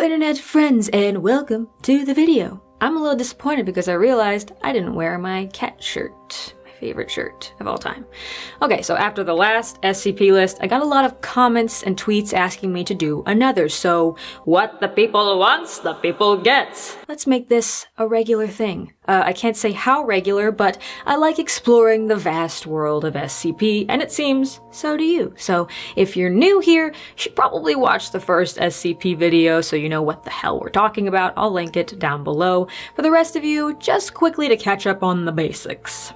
internet friends, and welcome to the video. I'm a little disappointed because I realized I didn't wear my cat shirt. My favorite shirt of all time. Okay, so after the last SCP list, I got a lot of comments and tweets asking me to do another, so what the people wants, the people gets. Let's make this a regular thing. I can't say how regular, but I like exploring the vast world of SCP, and it seems so do you. So if you're new here, you should probably watch the first SCP video so you know what the hell we're talking about. I'll link it down below. For the rest of you, just quickly to catch up on the basics.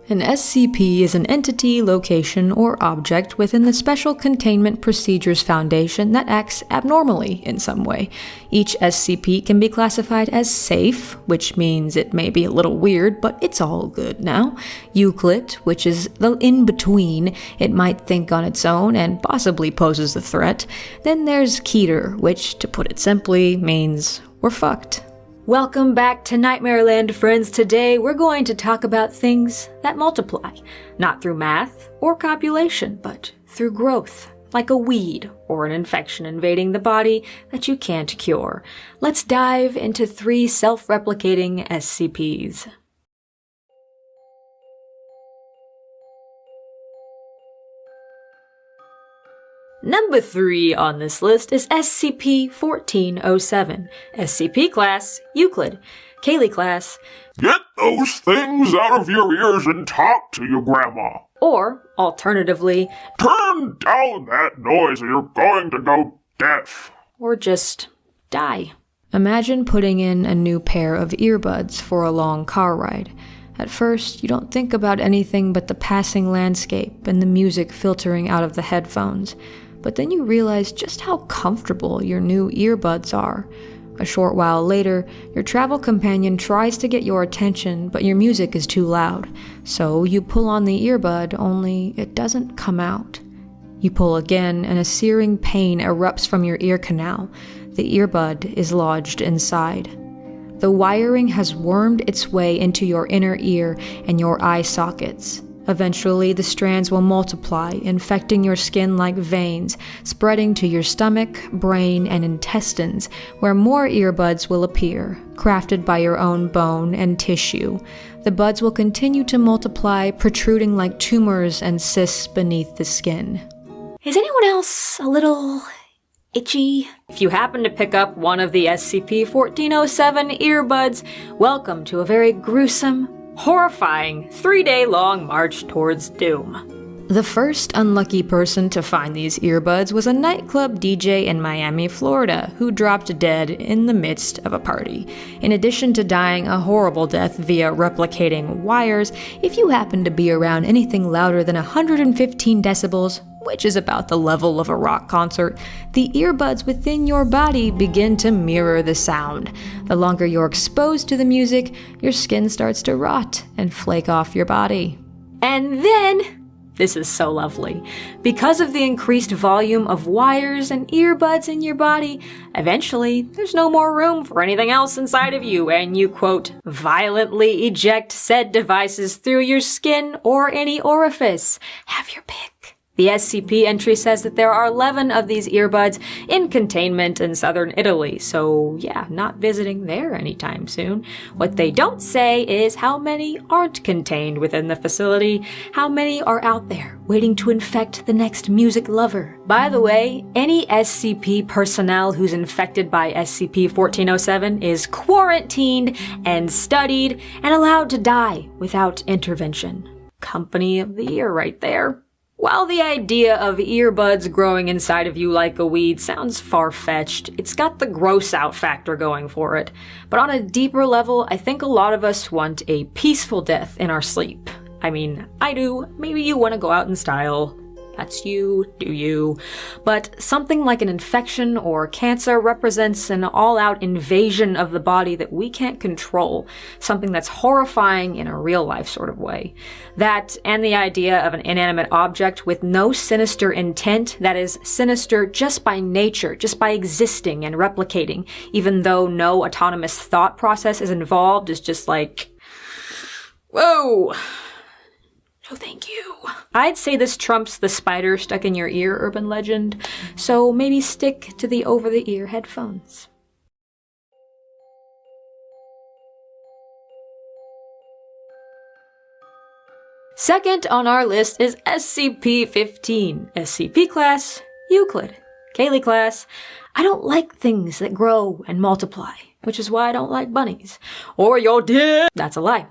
An SCP is an entity, location, or object within the Special Containment Procedures Foundation that acts abnormally in some way. Each SCP can be classified as safe, which means it may be a little weird, but it's all good now. Euclid, which is the in-between, it might think on its own and possibly poses a threat. Then there's Keter, which, to put it simply, means we're fucked. Welcome back to Nightmare Land, friends. Today we're going to talk about things that multiply, not through math or copulation, but through growth, like a weed or an infection invading the body that you can't cure. Let's dive into 3 self-replicating SCPs. Number 3 on this list is SCP-1407. SCP class, Euclid. Cayleigh class, get those things out of your ears and talk to your grandma. Or, alternatively, turn down that noise or you're going to go deaf. Or just die. Imagine putting in a new pair of earbuds for a long car ride. At first, you don't think about anything but the passing landscape and the music filtering out of the headphones. But then you realize just how comfortable your new earbuds are. A short while later, your travel companion tries to get your attention, but your music is too loud. So you pull on the earbud, only it doesn't come out. You pull again, and a searing pain erupts from your ear canal. The earbud is lodged inside. The wiring has wormed its way into your inner ear and your eye sockets. Eventually, the strands will multiply, infecting your skin like veins, spreading to your stomach, brain, and intestines, where more earbuds will appear, crafted by your own bone and tissue. The buds will continue to multiply, protruding like tumors and cysts beneath the skin. Is anyone else a little itchy? If you happen to pick up one of the SCP-1407 earbuds, welcome to a very gruesome, horrifying 3-day-long march towards doom. The first unlucky person to find these earbuds was a nightclub DJ in Miami, Florida, who dropped dead in the midst of a party. In addition to dying a horrible death via replicating wires, if you happen to be around anything louder than 115 decibels, which is about the level of a rock concert, the earbuds within your body begin to mirror the sound. The longer you're exposed to the music, your skin starts to rot and flake off your body. And then, this is so lovely, because of the increased volume of wires and earbuds in your body, eventually there's no more room for anything else inside of you, and you, quote, violently eject said devices through your skin or any orifice. Have your pick. The SCP entry says that there are 11 of these earbuds in containment in southern Italy, so yeah, not visiting there anytime soon. What they don't say is how many aren't contained within the facility, how many are out there waiting to infect the next music lover. By the way, any SCP personnel who's infected by SCP-1407 is quarantined and studied and allowed to die without intervention. Company of the year right there. While the idea of earbuds growing inside of you like a weed sounds far-fetched, it's got the gross-out factor going for it. But on a deeper level, I think a lot of us want a peaceful death in our sleep. I mean, I do. Maybe you want to go out in style. That's you, do you. But something like an infection or cancer represents an all-out invasion of the body that we can't control, something that's horrifying in a real-life sort of way. That, and the idea of an inanimate object with no sinister intent, that is sinister just by nature, just by existing and replicating, even though no autonomous thought process is involved, is just like, whoa. No thank you. I'd say this trumps the spider stuck in your ear urban legend, so maybe stick to the over-the-ear headphones. Second on our list is SCP-15, SCP class, Euclid. Cayleigh class, I don't like things that grow and multiply, which is why I don't like bunnies. Or your dick! That's a lie.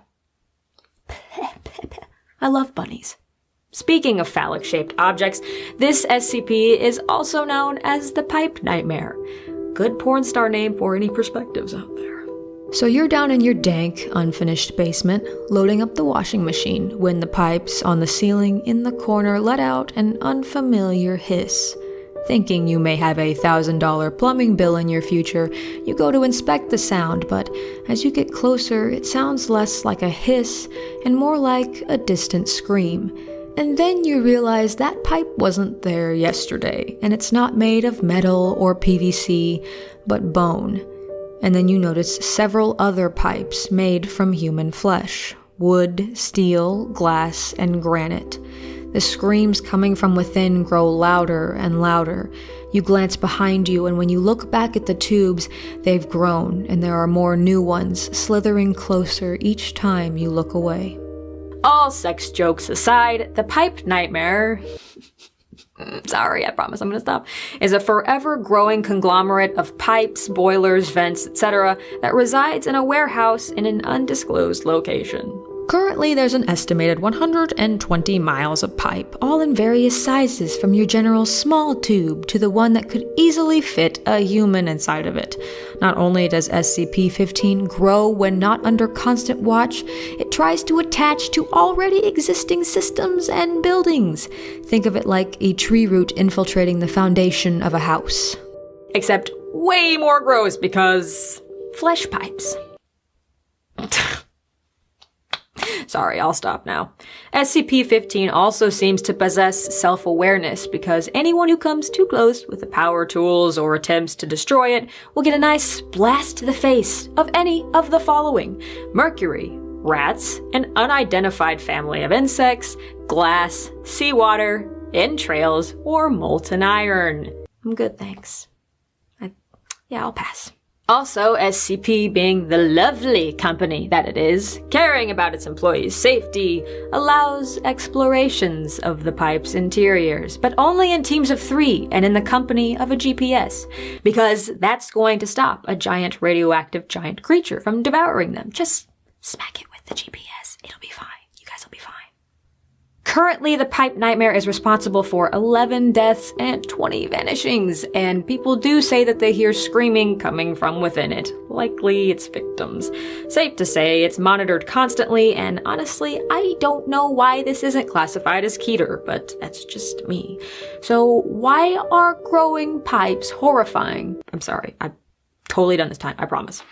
I love bunnies. Speaking of phallic-shaped objects, this SCP is also known as the Pipe Nightmare. Good porn star name for any perspectives out there. So you're down in your dank, unfinished basement, loading up the washing machine, when the pipes on the ceiling in the corner let out an unfamiliar hiss. Thinking you may have a $1,000 plumbing bill in your future, you go to inspect the sound, but as you get closer, it sounds less like a hiss and more like a distant scream. And then you realize that pipe wasn't there yesterday, and it's not made of metal or PVC, but bone. And then you notice several other pipes made from human flesh, wood, steel, glass, and granite. The screams coming from within grow louder and louder. You glance behind you, and when you look back at the tubes, they've grown, and there are more new ones slithering closer each time you look away. All sex jokes aside, the Pipe Nightmare, sorry, I promise I'm gonna stop, is a forever growing conglomerate of pipes, boilers, vents, etc. that resides in a warehouse in an undisclosed location. Currently, there's an estimated 120 miles of pipe, all in various sizes, from your general small tube to the one that could easily fit a human inside of it. Not only does SCP-15 grow when not under constant watch, it tries to attach to already existing systems and buildings. Think of it like a tree root infiltrating the foundation of a house. Except way more gross because flesh pipes. Sorry, I'll stop now. SCP-15 also seems to possess self-awareness because anyone who comes too close with the power tools or attempts to destroy it will get a nice blast to the face of any of the following: mercury, rats, an unidentified family of insects, glass, seawater, entrails, or molten iron. I'm good, thanks. I'll pass. Also, SCP, being the lovely company that it is, caring about its employees' safety, allows explorations of the pipe's interiors, but only in teams of 3 and in the company of a GPS, because that's going to stop a giant radioactive giant creature from devouring them. Just smack it with the GPS. It'll be fine. You guys will be fine. Currently, the Pipe Nightmare is responsible for 11 deaths and 20 vanishings, and people do say that they hear screaming coming from within it. Likely its victims. Safe to say, it's monitored constantly, and honestly, I don't know why this isn't classified as Keter, but that's just me. So why are growing pipes horrifying? I'm sorry, I'm totally done this time, I promise.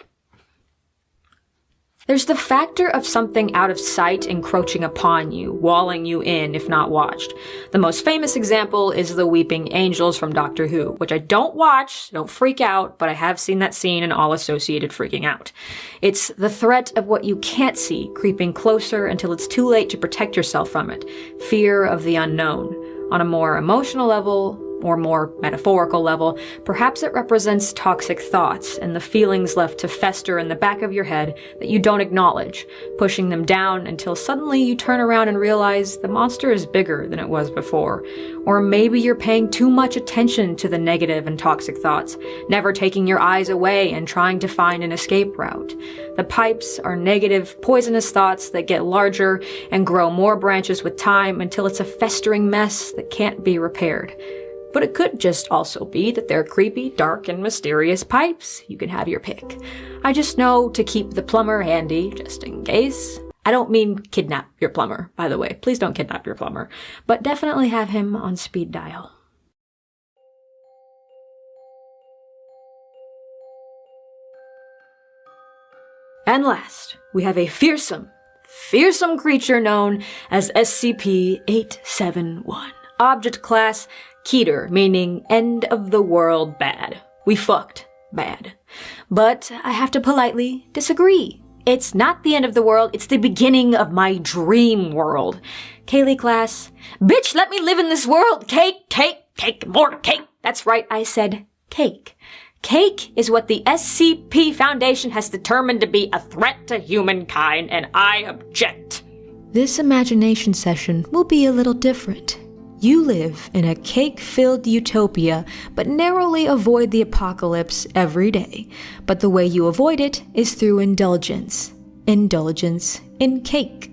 There's the factor of something out of sight encroaching upon you, walling you in if not watched. The most famous example is the Weeping Angels from Doctor Who, which I don't watch, don't freak out, but I have seen that scene and all associated freaking out. It's the threat of what you can't see creeping closer until it's too late to protect yourself from it. Fear of the unknown. On a more emotional level, or more metaphorical level, perhaps it represents toxic thoughts and the feelings left to fester in the back of your head that you don't acknowledge, pushing them down until suddenly you turn around and realize the monster is bigger than it was before. Or maybe you're paying too much attention to the negative and toxic thoughts, never taking your eyes away and trying to find an escape route. The pipes are negative, poisonous thoughts that get larger and grow more branches with time until it's a festering mess that can't be repaired. But it could just also be that they're creepy, dark, and mysterious pipes. You can have your pick. I just know to keep the plumber handy, just in case. I don't mean kidnap your plumber, by the way. Please don't kidnap your plumber. But definitely have him on speed dial. And last, we have a fearsome creature known as SCP-871. Object class, Keter, meaning end of the world bad. We fucked bad. But I have to politely disagree. It's not the end of the world, it's the beginning of my dream world. Cayleigh class, bitch, let me live in this world! Cake, cake, cake, more cake! That's right, I said cake. Cake is what the SCP Foundation has determined to be a threat to humankind, and I object. This imagination session will be a little different. You live in a cake-filled utopia, but narrowly avoid the apocalypse every day. But the way you avoid it is through indulgence. Indulgence in cake.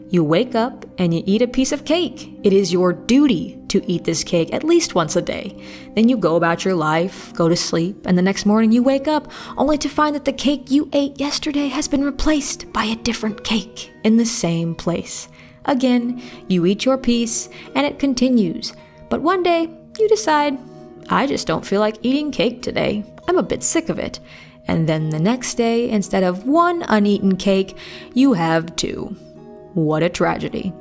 You wake up and you eat a piece of cake. It is your duty to eat this cake at least once a day. Then you go about your life, go to sleep, and the next morning you wake up only to find that the cake you ate yesterday has been replaced by a different cake in the same place. Again, you eat your piece and it continues. But one day you decide, I just don't feel like eating cake today. I'm a bit sick of it. And then the next day, instead of one uneaten cake, you have two. What a tragedy.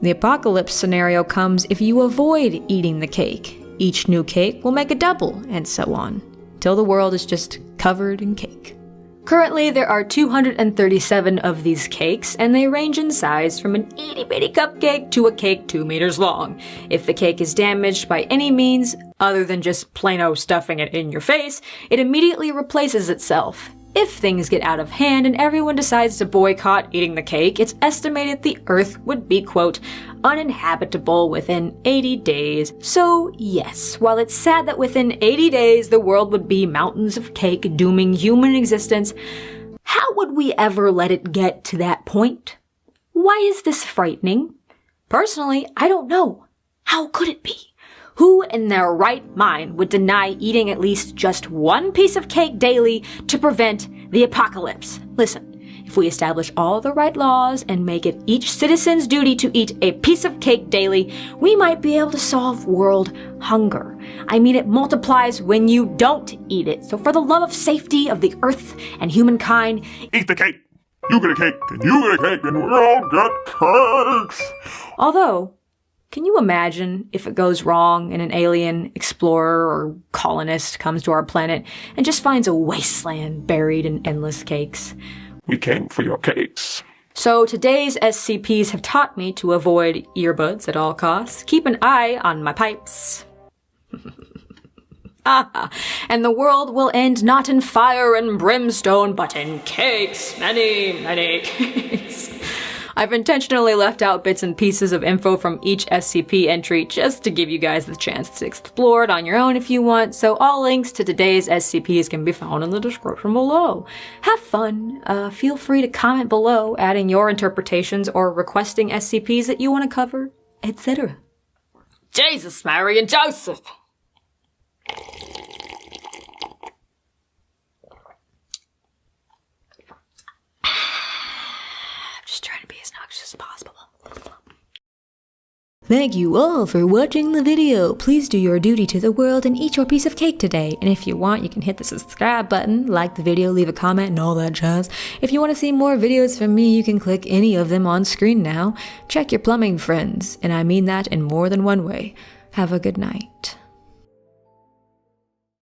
The apocalypse scenario comes if you avoid eating the cake. Each new cake will make a double, and so on, till the world is just covered in cake. Currently, there are 237 of these cakes, and they range in size from an itty-bitty cupcake to a cake 2 meters long. If the cake is damaged by any means, other than just plain-o stuffing it in your face, it immediately replaces itself. If things get out of hand and everyone decides to boycott eating the cake, it's estimated the Earth would be, quote, uninhabitable within 80 days. So yes, while it's sad that within 80 days the world would be mountains of cake dooming human existence, how would we ever let it get to that point? Why is this frightening? Personally, I don't know. How could it be? Who in their right mind would deny eating at least just one piece of cake daily to prevent the apocalypse? Listen, if we establish all the right laws and make it each citizen's duty to eat a piece of cake daily, we might be able to solve world hunger. I mean, it multiplies when you don't eat it. So for the love of safety of the earth and humankind, Eat the cake. You get a cake, and you get a cake, and we all get cakes. although, can you imagine if it goes wrong and an alien explorer or colonist comes to our planet and just finds a wasteland buried in endless cakes? We came for your cakes. So today's SCPs have taught me to avoid earbuds at all costs, keep an eye on my pipes. And the world will end not in fire and brimstone, but in cakes. Many, many cakes. I've intentionally left out bits and pieces of info from each SCP entry just to give you guys the chance to explore it on your own if you want, so all links to today's SCPs can be found in the description below. Have fun. Feel free to comment below, adding your interpretations or requesting SCPs that you want to cover, etc. Jesus, Mary, and Joseph! Thank you all for watching the video. Please do your duty to the world and eat your piece of cake today. And if you want, you can hit the subscribe button, like the video, leave a comment, and all that jazz. If you want to see more videos from me, you can click any of them on screen now. Check your plumbing friends, and I mean that in more than one way. Have a good night.